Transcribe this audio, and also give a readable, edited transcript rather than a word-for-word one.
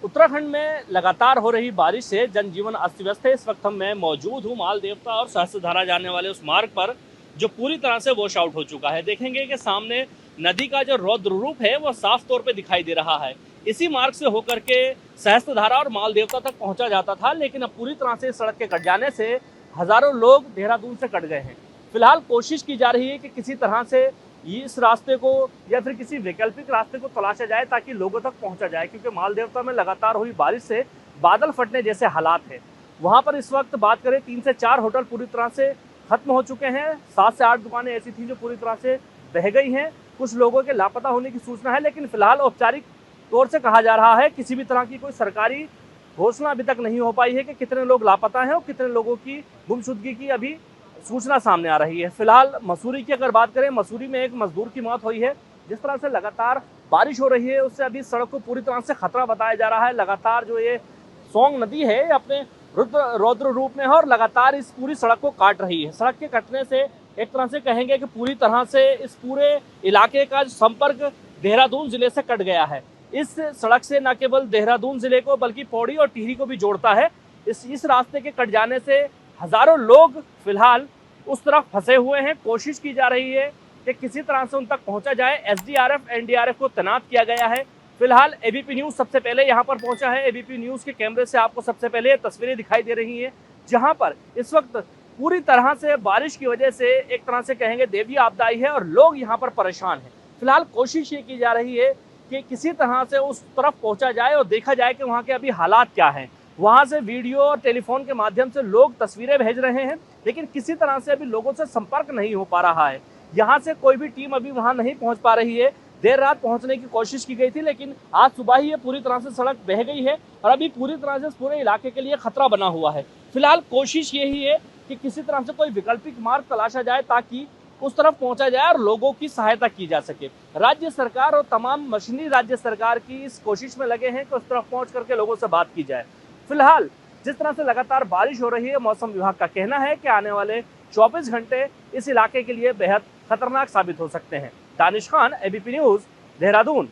उत्तराखंड में लगातार हो रही बारिश से जनजीवन अस्त व्यस्त है। इस वक्त मैं मौजूद हूँ माल देवता और सहस्त्रधारा जाने वाले उस मार्ग पर जो पूरी तरह से वॉश आउट हो चुका है। देखेंगे कि सामने नदी का जो रौद्र रूप है वो साफ तौर पे दिखाई दे रहा है। इसी मार्ग से होकर के सहस्त्रधारा और माल देवता तक पहुंचा जाता था, लेकिन अब पूरी तरह से इस सड़क के कट जाने से हजारों लोग देहरादून से कट गए हैं। फिलहाल कोशिश की जा रही है कि किसी तरह से इस रास्ते को या फिर किसी वैकल्पिक रास्ते को तलाशा जाए ताकि लोगों तक पहुंचा जाए, क्योंकि माल देवता में लगातार हुई बारिश से बादल फटने जैसे हालात हैं। वहां पर इस वक्त बात करें 3 से 4 होटल पूरी तरह से खत्म हो चुके हैं। 7 से 8 दुकानें ऐसी थी जो पूरी तरह से बह गई हैं। कुछ लोगों के लापता होने की सूचना है, लेकिन फिलहाल औपचारिक तौर से कहा जा रहा है किसी भी तरह की कोई सरकारी घोषणा अभी तक नहीं हो पाई है कि कितने लोग लापता हैं और कितने लोगों की गुमशुदगी की अभी सूचना सामने आ रही है। फिलहाल मसूरी की अगर बात करें, मसूरी में एक मजदूर की मौत हुई है। जिस तरह से लगातार बारिश हो रही है उससे अभी सड़क को पूरी तरह से खतरा बताया जा रहा है। लगातार जो ये सोंग नदी है अपने रौद्र रूप में है और लगातार इस पूरी सड़क को काट रही है। सड़क के कटने से एक तरह से कहेंगे कि पूरी तरह से इस पूरे इलाके का संपर्क देहरादून जिले से कट गया है। इस सड़क से न केवल देहरादून जिले को बल्कि पौड़ी और टिहरी को भी जोड़ता है। इस रास्ते के कट जाने से हजारों लोग फिलहाल उस तरफ फंसे हुए हैं। कोशिश की जा रही है कि किसी तरह से उन तक पहुंचा जाए। एसडीआरएफ एनडीआरएफ को तैनात किया गया है। फिलहाल एबीपी न्यूज सबसे पहले यहां पर पहुंचा है। एबीपी न्यूज के कैमरे से आपको सबसे पहले तस्वीरें दिखाई दे रही हैं, जहां पर इस वक्त पूरी तरह से बारिश की वजह से एक तरह से कहेंगे देवी आपदा आई है और लोग यहाँ पर परेशान हैं। फिलहाल कोशिश ये की जा रही है कि किसी तरह से उस तरफ पहुंचा जाए और देखा जाए कि वहाँ के अभी हालात क्या हैं। वहाँ से वीडियो और टेलीफोन के माध्यम से लोग तस्वीरें भेज रहे हैं, लेकिन किसी तरह से अभी लोगों से संपर्क नहीं हो पा रहा है। यहाँ से कोई भी टीम अभी वहाँ नहीं पहुँच पा रही है। देर रात पहुँचने की कोशिश की गई थी, लेकिन आज सुबह ही ये पूरी तरह से सड़क बह गई है और अभी पूरी तरह से पूरे इलाके के लिए खतरा बना हुआ है। फिलहाल कोशिश यही है कि किसी तरह से कोई वैकल्पिक मार्ग तलाशा जाए ताकि उस तरफ पहुंचा जाए और लोगों की सहायता की जा सके। राज्य सरकार और तमाम मशीनरी राज्य सरकार की इस कोशिश में लगे हैं कि उस तरफ पहुंच करके लोगों से बात की जाए। फिलहाल जिस तरह से लगातार बारिश हो रही है, मौसम विभाग का कहना है कि आने वाले 24 घंटे इस इलाके के लिए बेहद खतरनाक साबित हो सकते हैं। Danish Khan, ABP news, Dehradun.